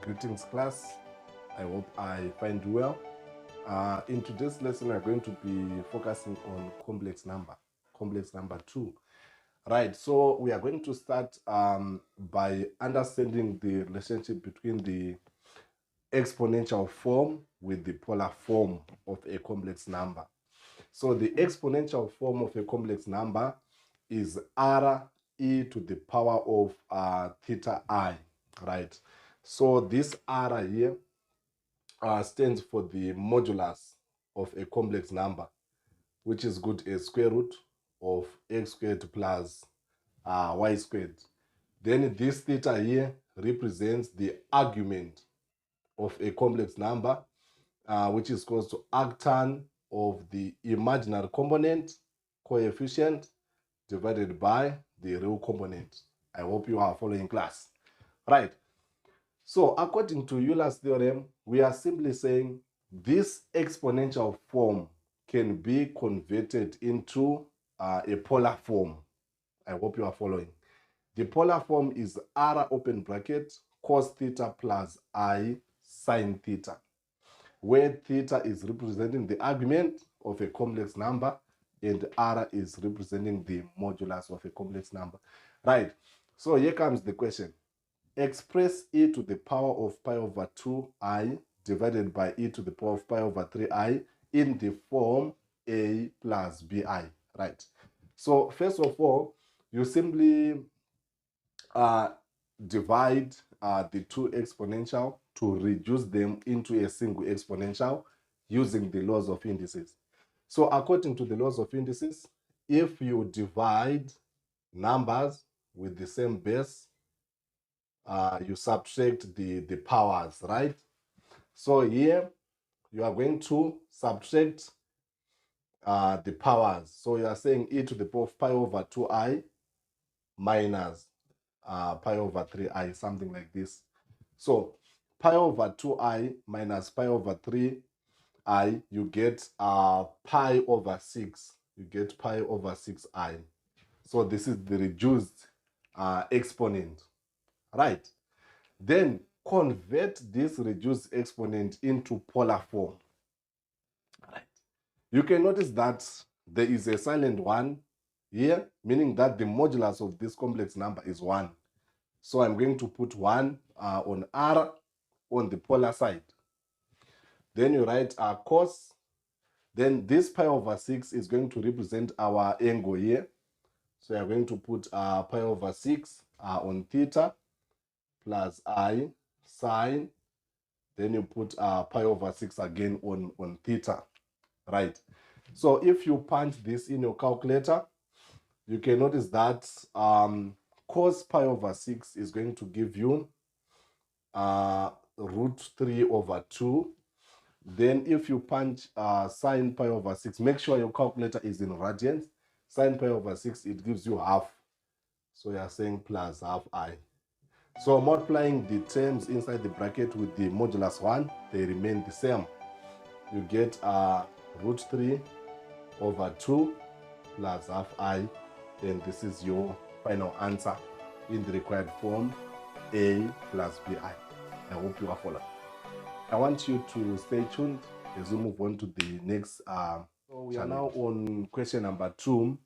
Greetings class, I hope I find you well. In today's lesson, we're going to be focusing on complex number 2. Right, so we are going to start by understanding the relationship between the exponential form with the polar form of a complex number. So the exponential form of a complex number is r e to the power of theta I, right? So this r here stands for the modulus of a complex number, which is good as square root of x squared plus y squared. Then this theta here represents the argument of a complex number, which is equal to arctan of the imaginary component coefficient divided by the real component. I hope you are following class. Right. So according to Euler's theorem, we are simply saying this exponential form can be converted into a polar form. I hope you are following. The polar form is r open bracket cos theta plus I sine theta, where theta is representing the argument of a complex number and r is representing the modulus of a complex number. Right, so here comes the question. Express e to the power of pi over 2i divided by e to the power of pi over 3i in the form a plus bi, right? So first of all, you simply divide the two exponential to reduce them into a single exponential using the laws of indices. So according to the laws of indices, if you divide numbers with the same base, you subtract the powers, right? So here you are going to subtract the powers. So you are saying e to the power of pi over 2i minus pi over 3i, something like this. So pi over 2i minus pi over 3i, you get pi over 6. You get pi over 6i. So this is the reduced exponent, right? Then convert this reduced exponent into polar form. Right. You can notice that there is a silent 1 here, meaning that the modulus of this complex number is 1. So I'm going to put 1 on r on the polar side. Then you write cos. Then this pi over 6 is going to represent our angle here. So you're going to put pi over 6 on theta plus I sine. Then you put pi over 6 again on theta, right? So if you punch this in your calculator, you can notice that cos pi over 6 is going to give you root 3 over 2. Then if you punch sine pi over 6, make sure your calculator is in radians. Sine pi over 6, it gives you half. So you are saying plus half I. So multiplying the terms inside the bracket with the modulus 1, they remain the same. You get root 3 over 2 plus half I, and this is your final answer in the required form, a plus bi. I hope you are following. I want you to stay tuned as we move on to the next so we are now on question number 2.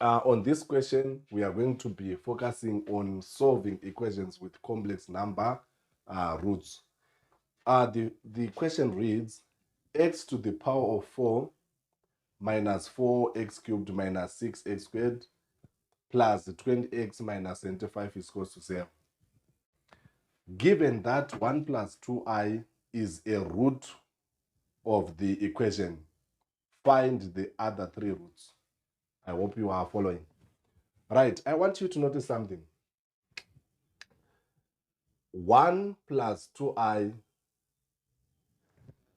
On this question, we are going to be focusing on solving equations with complex number roots. The question reads, x to the power of 4 minus 4x cubed minus 6x squared plus 20x minus 75 is equal to 0. Given that 1 plus 2i is a root of the equation, find the other 3 roots. I hope you are following. Right, I want you to notice something. 1 plus 2i,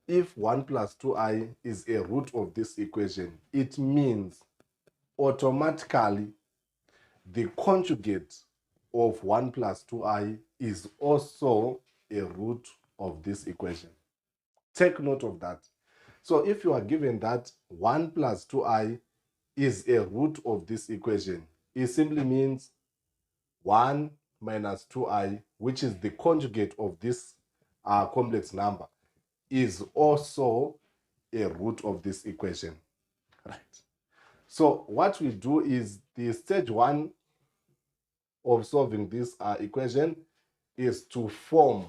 if 1 plus 2i is a root of this equation, it means automatically the conjugate of 1 plus 2i is also a root of this equation. Take note of that. So if you are given that 1 plus 2i is a root of this equation, it simply means 1 minus 2i, which is the conjugate of this complex number, is also a root of this equation, right? So what we do is the stage one of solving this equation is to form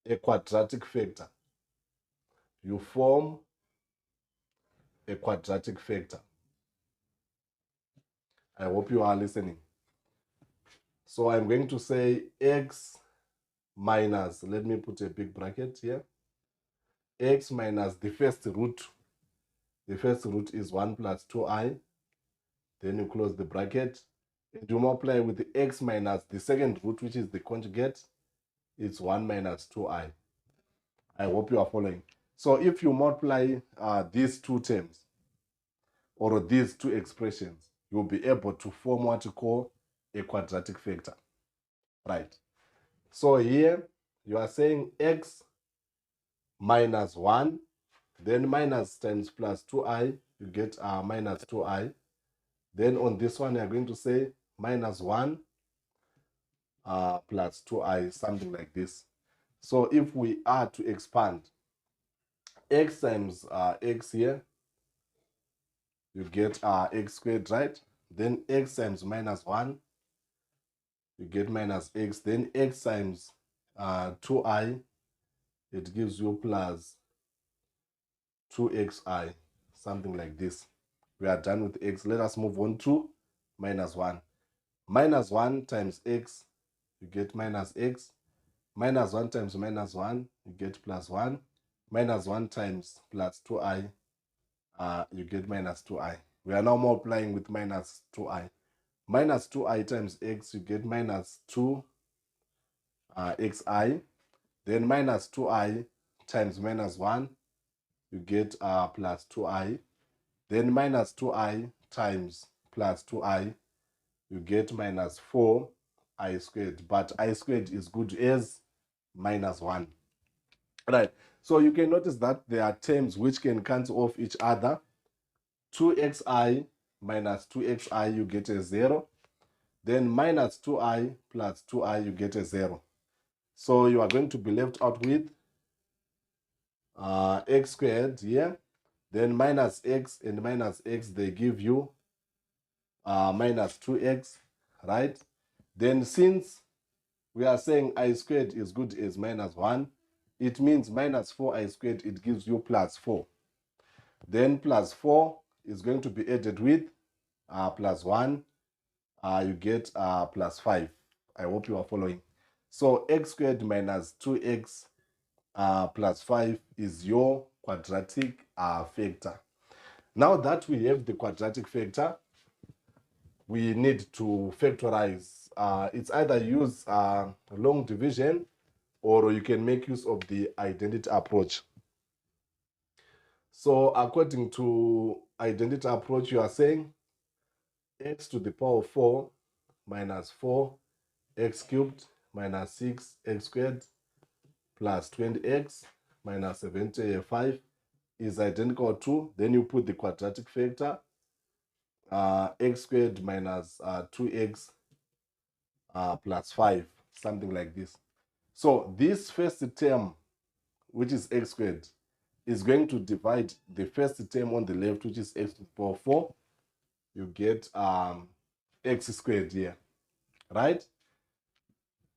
a quadratic factor. You form a quadratic factor. I hope you are listening. So I'm going to say x minus, let me put a big bracket here, x minus the first root. The first root is 1 plus 2i. Then you close the bracket. And you multiply with the x minus the second root, which is the conjugate. It's 1 minus 2i. I hope you are following. So if you multiply these two terms, or these two expressions, you'll be able to form what you call a quadratic factor, right? So here you are saying x minus 1, then minus times plus 2i, you get minus 2i. Then on this one, you're going to say minus 1 plus 2i, something like this. So if we are to expand x times x here, you get x squared, right? Then x times minus 1, you get minus x. Then x times 2i, it gives you plus 2xi, something like this. We are done with x. Let us move on to minus 1. Minus 1 times x, you get minus x. Minus 1 times minus 1, you get plus 1. Minus 1 times plus 2i, you get minus 2i. We are now multiplying with minus 2i. Minus 2i times x, you get minus 2 xi. Then minus 2i times minus 1, you get plus 2i. Then minus 2i times plus 2i, you get minus 4i squared. But I squared is good as minus 1. Right. So you can notice that there are terms which can cancel off each other. 2xi minus 2xi, you get a 0. Then minus 2i plus 2i, you get a 0. So you are going to be left out with x squared here. Then minus x and minus x, they give you minus 2x, right? Then since we are saying I squared is good as minus 1, it means minus 4i squared, it gives you plus 4. Then plus 4 is going to be added with plus 1. You get plus 5. I hope you are following. So x squared minus 2x plus 5 is your quadratic factor. Now that we have the quadratic factor, we need to factorize. It's either use long division, or you can make use of the identity approach. So according to identity approach, you are saying x to the power of 4 minus 4 x cubed minus 6 x squared plus 20x minus 75 is identical to, then you put the quadratic factor, x squared minus 2x plus 5, something like this. So this first term, which is x squared, is going to divide the first term on the left, which is x to the power 4. You get x squared here, right?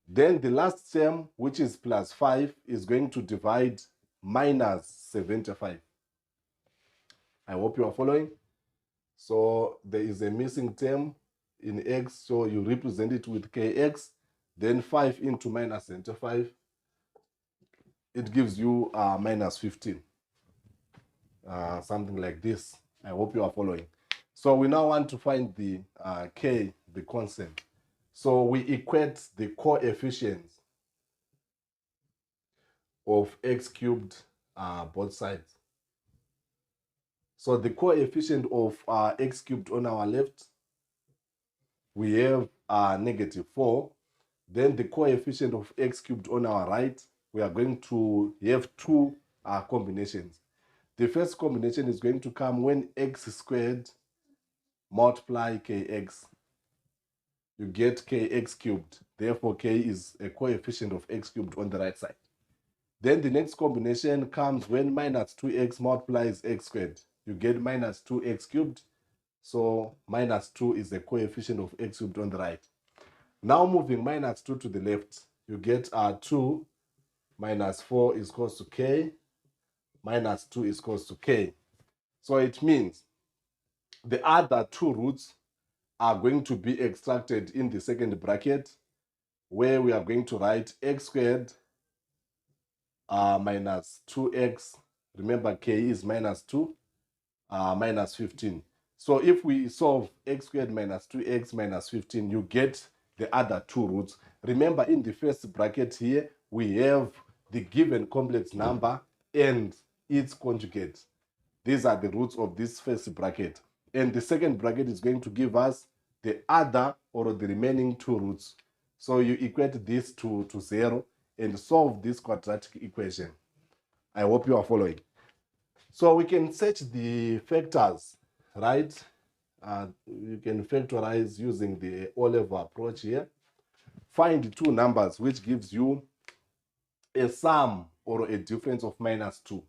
Then the last term, which is plus 5, is going to divide minus 75. I hope you are following. So there is a missing term in x, so you represent it with kx. Then 5 into minus 75, it gives you minus 15. Something like this. I hope you are following. So we now want to find the k, the constant. So we equate the coefficients of x cubed both sides. So the coefficient of x cubed on our left, we have negative 4. Then the coefficient of x cubed on our right, we are going to have two combinations. The first combination is going to come when x squared multiply kx. you get kx cubed. Therefore, k is a coefficient of x cubed on the right side. Then the next combination comes when minus 2x multiplies x squared. You get minus 2x cubed. So minus 2 is a coefficient of x cubed on the right. Now moving minus 2 to the left, you get 2 minus 4 is equals to k, minus 2 is equals to k. So it means the other two roots are going to be extracted in the second bracket, where we are going to write x squared minus 2x. Remember, k is minus 2, minus 15. So if we solve x squared minus 2x minus 15, you get the other two roots. Remember, in the first bracket here, we have the given complex number and its conjugate. These are the roots of this first bracket. And the second bracket is going to give us the other or the remaining two roots. So you equate this to 0 and solve this quadratic equation. I hope you are following. So we can search the factors, right? You can factorize using the O-level approach here. Find two numbers, which gives you a sum or a difference of minus 2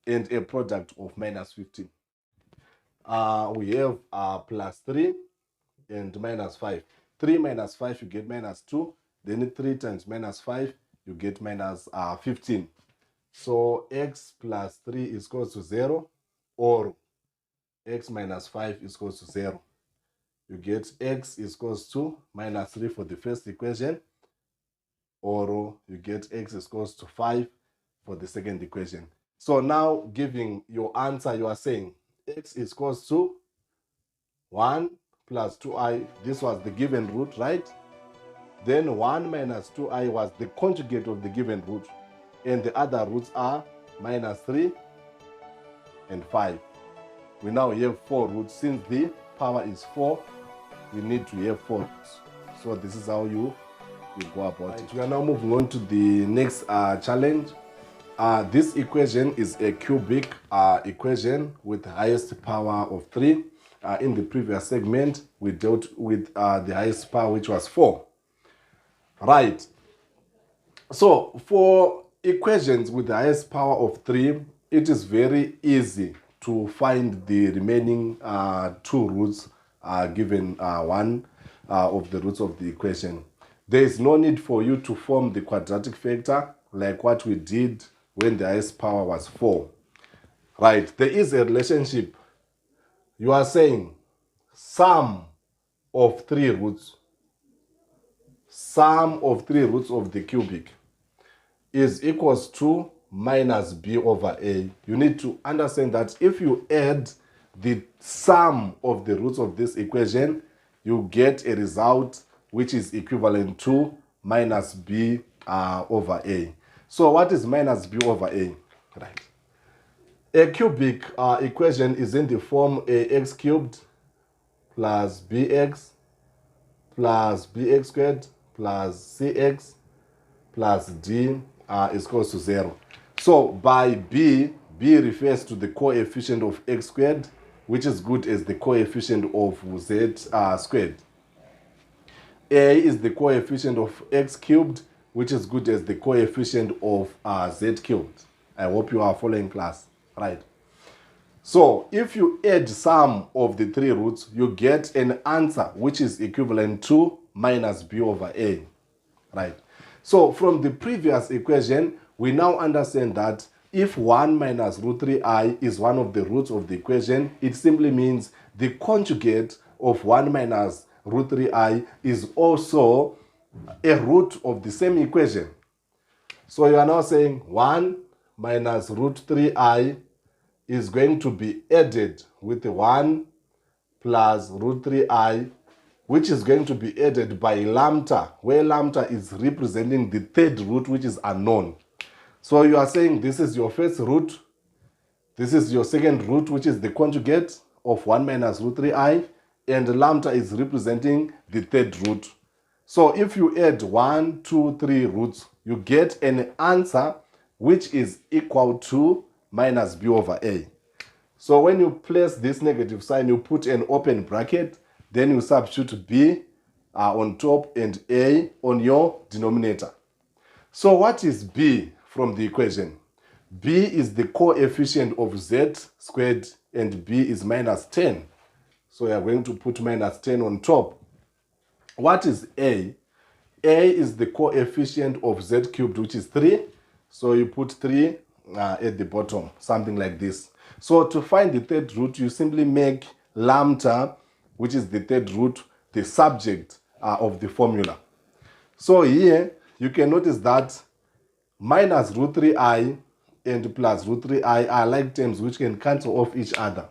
and a product of minus 15. We have plus 3 and minus 5. 3 minus 5, you get minus 2. Then 3 times minus 5, you get minus 15. So x plus 3 is equals to 0, or x minus 5 is equals to 0. You get x is equals to minus 3 for the first equation, or you get x is equals to 5 for the second equation. So now, giving your answer, you are saying x is equals to 1 plus 2i. This was the given root, right? Then 1 minus 2i was the conjugate of the given root. And the other roots are minus 3 and 5. We now have 4 roots. Since the power is 4, we need to have 4 roots. So this is how you go about it. We are now moving on to the next challenge. This equation is a cubic equation with the highest power of 3. In the previous segment, we dealt with the highest power, which was 4. Right. So for equations with the highest power of 3, it is very easy to find the remaining two roots given one of the roots of the equation. There is no need for you to form the quadratic factor like what we did when the highest power was 4. Right, there is a relationship. You are saying sum of 3 roots, sum of 3 roots of the cubic is equals to minus b over a. You need to understand that if you add the sum of the roots of this equation, you get a result which is equivalent to minus b over a. So what is minus b over a? Right. A cubic equation is in the form ax cubed plus bx squared plus cx plus d is equals to 0. So by b refers to the coefficient of x squared, which is good as the coefficient of z squared. A is the coefficient of x cubed, which is good as the coefficient of z cubed. I hope you are following, class. Right. So if you add sum of the 3 roots, you get an answer which is equivalent to minus b over a. Right. So from the previous equation, we now understand that if 1 minus root 3i is one of the roots of the equation, it simply means the conjugate of 1 minus root 3i is also a root of the same equation. So you are now saying 1 minus root 3i is going to be added with 1 plus root 3i, which is going to be added by lambda, where lambda is representing the third root, which is unknown. So you are saying this is your first root, this is your second root, which is the conjugate of 1 minus root 3i, and lambda is representing the third root. So if you add 1, 2, 3 roots, you get an answer which is equal to minus b over a. So when you place this negative sign, you put an open bracket, then you substitute b on top and a on your denominator. So what is b from the equation? B is the coefficient of z squared and b is minus 10. So we are going to put minus 10 on top. What is a? A is the coefficient of z cubed, which is 3. So you put 3 at the bottom, something like this. So to find the third root, you simply make lambda, which is the third root, the subject of the formula. So here you can notice that minus root 3i and plus root 3i are like terms which can cancel off each other.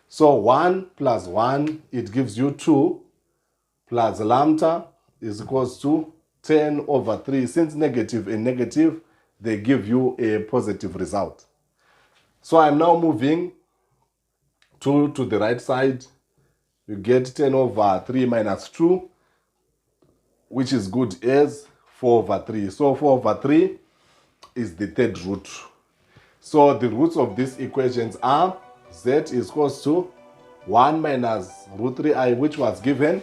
So 1 plus 1, it gives you 2, plus lambda is equals to 10 over 3. Since negative and negative, they give you a positive result. So I'm now moving 2 to the right side. You get 10 over 3 minus 2, which is good as 4 over 3. So 4 over 3 is the third root. So the roots of these equations are z is equals to 1 minus root 3i, which was given,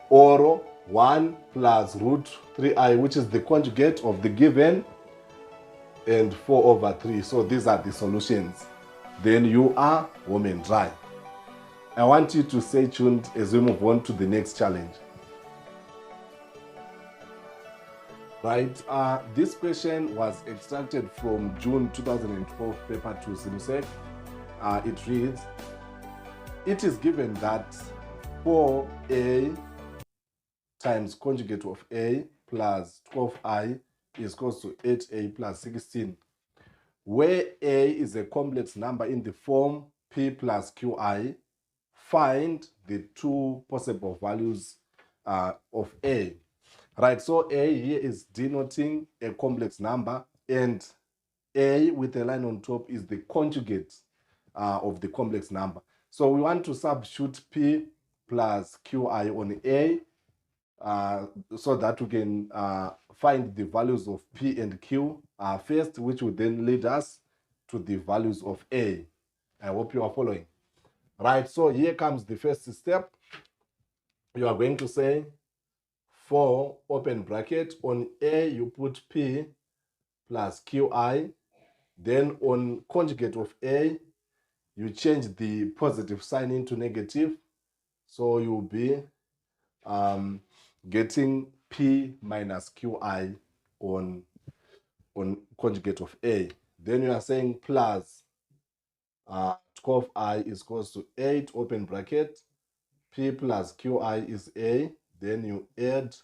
or 1 plus root 3i, which is the conjugate of the given, and 4 over 3. So these are the solutions. Then you are home and dry. I want you to stay tuned as we move on to the next challenge. Right, this question was extracted from June 2012 paper 2 SIMSEC. It reads, it is given that 4a times conjugate of a plus 12i is equals to 8a plus 16, where a is a complex number in the form p plus qi. Find the two possible values of a. Right, so a here is denoting a complex number, and a with a line on top is the conjugate of the complex number. So we want to substitute p plus qi on a so that we can find the values of p and q first, which will then lead us to the values of a. I hope you are following. Right, so here comes the first step. You are going to say 4 open bracket, on a you put p plus qi, then on conjugate of a you change the positive sign into negative, so you'll be getting p minus qi on conjugate of a. Then you are saying plus 12i is equals to 8 open bracket, p plus qi is a, then you add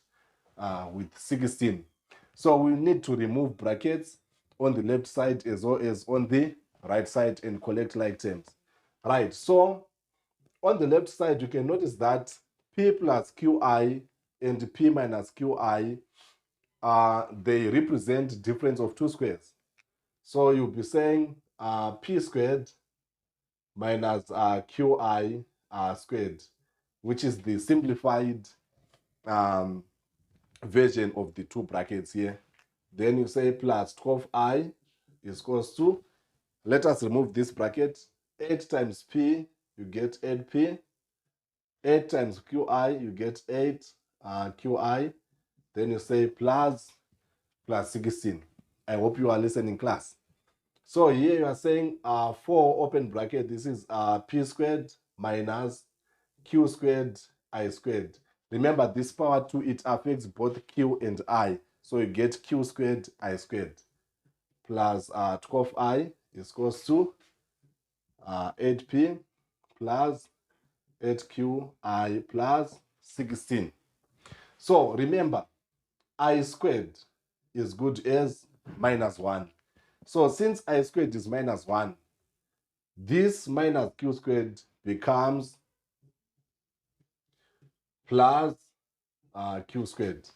with 16. So we need to remove brackets on the left side as well as on the right side and collect like terms. Right, so on the left side you can notice that p plus qi and p minus qi they represent difference of two squares. So you'll be saying p squared minus qi squared, which is the simplified version of the two brackets here. Then you say plus 12i is equals to, let us remove this bracket, 8 times p, you get 8p, 8 times qi, you get 8 qi, then you say plus 16. I hope you are listening, class. So here you are saying 4 open bracket, this is p squared minus q squared I squared. Remember, this power 2, it affects both q and I. So you get q squared I squared plus 12i is equals to 8p plus 8qi plus 16. So remember, I squared is good as minus 1. So since I squared is minus 1, this minus q squared becomes plus q squared.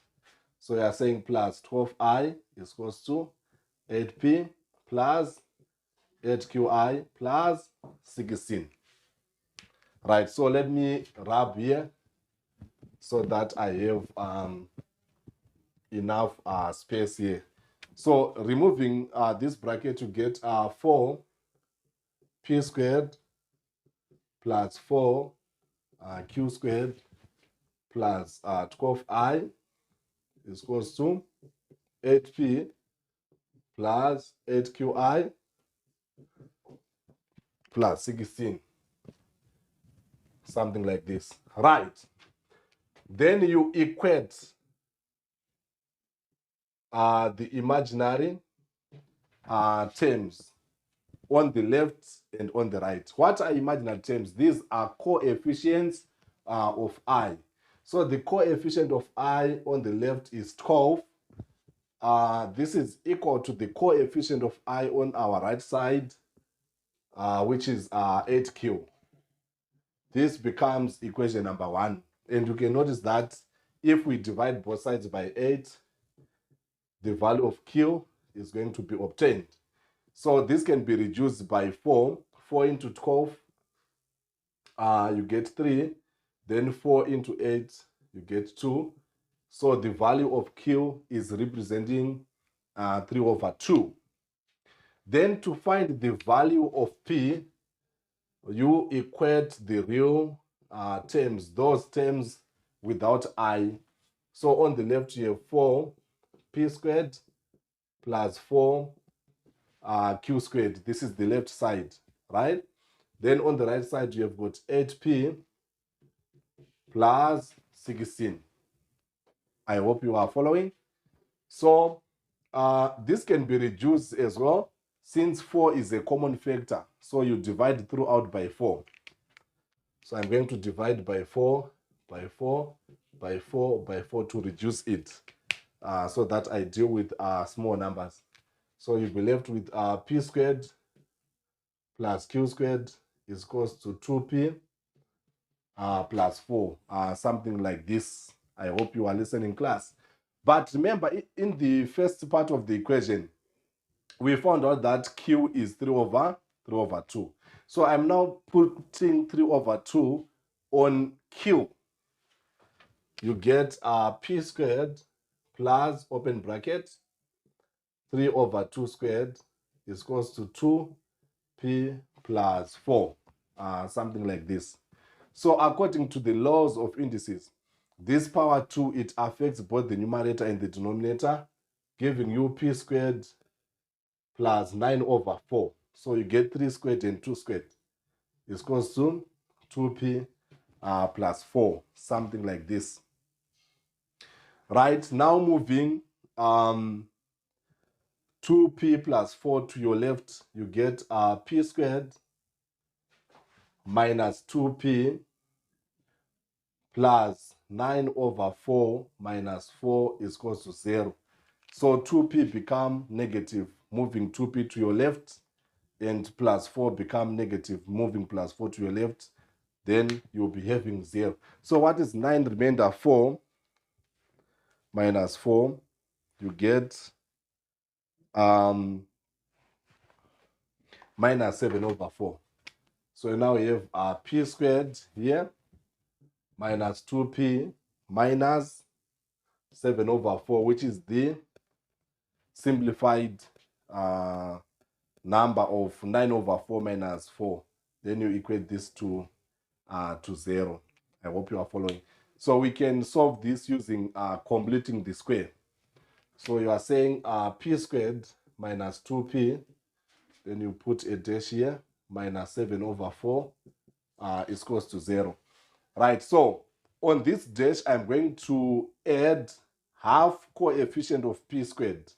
So you are saying plus 12i is equals to 8p plus 8qi plus 16. Right, so let me rub here so that I have enough space here. So removing this bracket, you get 4 p squared plus 4 q squared plus 12i is equals to 8p plus 8qi plus 16. Something like this. Right. Then you equate the imaginary terms on the left and on the right. What are imaginary terms? These are coefficients of I. So the coefficient of I on the left is 12. This is equal to the coefficient of I on our right side, which is 8q. This becomes equation number 1. And you can notice that if we divide both sides by 8, the value of q is going to be obtained. So this can be reduced by 4. 4 into 12, you get 3. Then 4 into 8, you get 2. So the value of q is representing 3 over 2. Then to find the value of p, you equate the real terms, those terms without I. So on the left you have 4p squared plus 4 q squared. This is the left side, right? Then on the right side you have got 8p plus 16. I hope you are following. So this can be reduced as well, since 4 is a common factor. So you divide throughout by 4. So I'm going to divide by 4, by 4, by 4, by 4 to reduce it, so that I deal with small numbers. So you'll be left with p squared plus q squared is equals to 2p plus 4, something like this. I hope you are listening, class. But remember, in the first part of the equation, we found out that q is 3 over 2. So I'm now putting 3 over 2 on q. You get p squared plus, open bracket, 3 over 2 squared is equals to 2p plus 4, something like this. So according to the laws of indices, this power 2, it affects both the numerator and the denominator, giving you p squared plus 9 over 4. So you get 3 squared and 2 squared is equals to 2p plus 4, something like this. Right, now moving 2p plus 4 to your left, you get p squared minus 2p plus 9 over 4 minus 4 is equals to 0. So 2p become negative, moving 2p to your left, and plus 4 become negative, moving plus 4 to your left. Then you'll be having 0. So what is 9 remainder 4 minus 4? You get minus 7 over 4. So now you have p squared here minus 2p minus 7 over 4, which is the simplified number of 9 over 4 minus 4. Then you equate this to 0. I hope you are following. So we can solve this using completing the square. So you are saying p squared minus 2p, then you put a dash here, minus 7 over 4 is equals to 0. Right, so on this dash, I'm going to add half coefficient of p squared.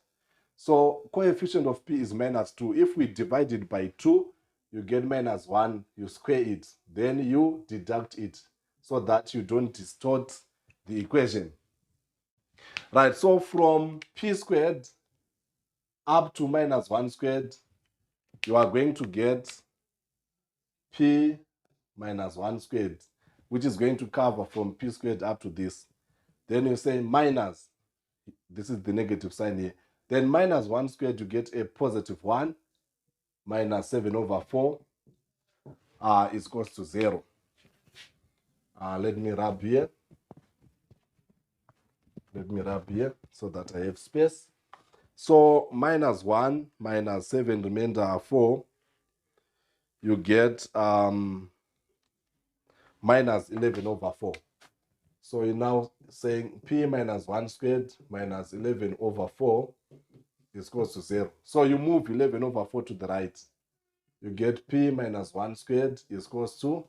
So coefficient of p is minus 2. If we divide it by 2, you get minus 1. You square it. Then you deduct it so that you don't distort the equation. Right, so from p squared up to minus 1 squared, you are going to get p minus 1 squared, which is going to cover from p squared up to this. Then you say minus, this is the negative sign here. Then minus 1 squared, you get a positive 1, minus 7 over 4 is equals to 0. Let me rub here. Let me rub here so that I have space. So minus 1 minus 7 remainder 4, you get minus 11 over 4. So you're now saying p minus 1 squared minus 11 over 4 is equals to 0. So you move 11 over 4 to the right. You get p minus 1 squared is equals to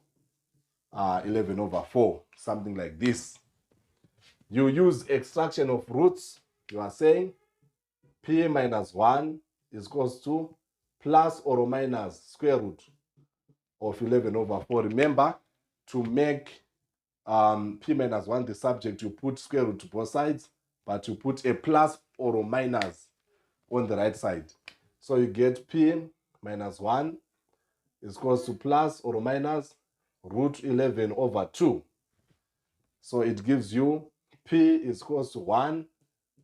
11 over 4, something like this. You use extraction of roots. You are saying p minus 1 is equals to plus or minus square root of 11 over 4. Remember, to make p minus 1 the subject, you put square root to both sides, but you put a plus or a minus on the right side. So you get p minus 1 is equals to plus or minus root 11 over 2. So it gives you p is equals to 1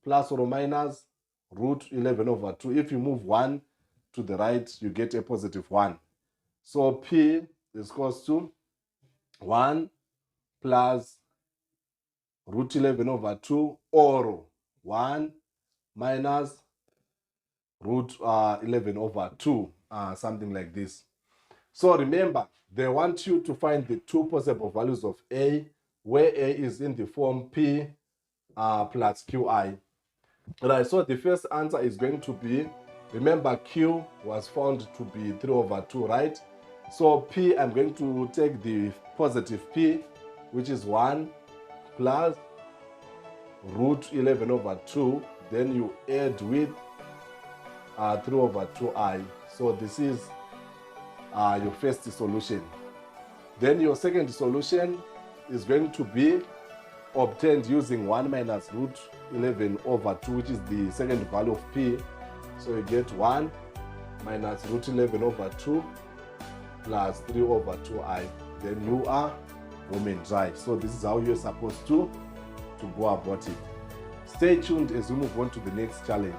plus or minus root 11 over 2. If you move 1 to the right, you get a positive 1. So p is equals to 1 plus root 11 over 2 or 1 minus root 11 over 2, something like this. So remember, they want you to find the two possible values of a, where a is in the form p plus qi. Right, so the first answer is going to be, remember q was found to be 3 over 2, right? So p, I'm going to take the positive p, which is 1 plus root 11 over 2. Then you add with 3 over 2i. So this is your first solution. Then your second solution is going to be obtained using 1 minus root 11 over 2, which is the second value of p. So you get 1 minus root 11 over 2 plus 3 over 2i. Then you are home and dry. So this is how you're supposed to go about it. Stay tuned as we move on to the next challenge.